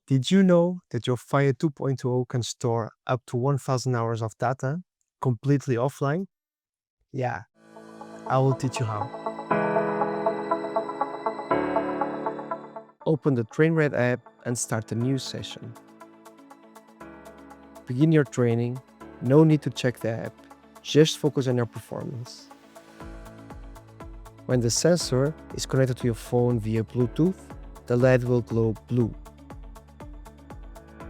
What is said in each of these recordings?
Did you know that your FYER 2.0 can store up to 1000 hours of data completely offline? Yeah, I will teach you how. Open the Train.Red app and start a new session. Begin your training, no need to check the app, just focus on your performance. When the sensor is connected to your phone via Bluetooth, the LED will glow blue.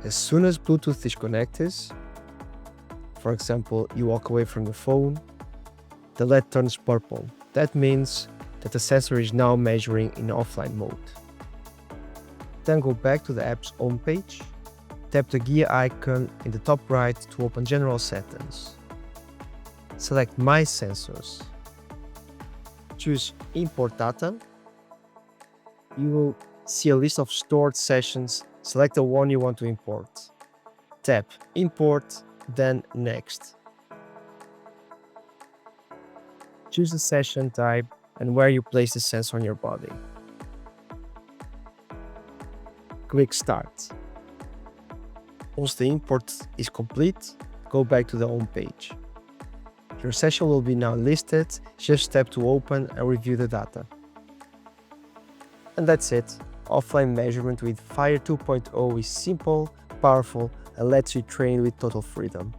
As soon as Bluetooth is connected, for example, you walk away from the phone, the LED turns purple. That means that the sensor is now measuring in offline mode. Then go back to the app's home page, tap the gear icon in the top right to open General Settings. Select My Sensors. Choose Import Data. You will see a list of stored sessions. Select the one you want to import. Tap Import, then Next. Choose the session type and where you place the sensor on your body. Click Start. Once the import is complete, go back to the home page. Your session will be now listed, just tap to open and review the data. And that's it. Offline measurement with FYER 2.0 is simple, powerful, and lets you train with total freedom.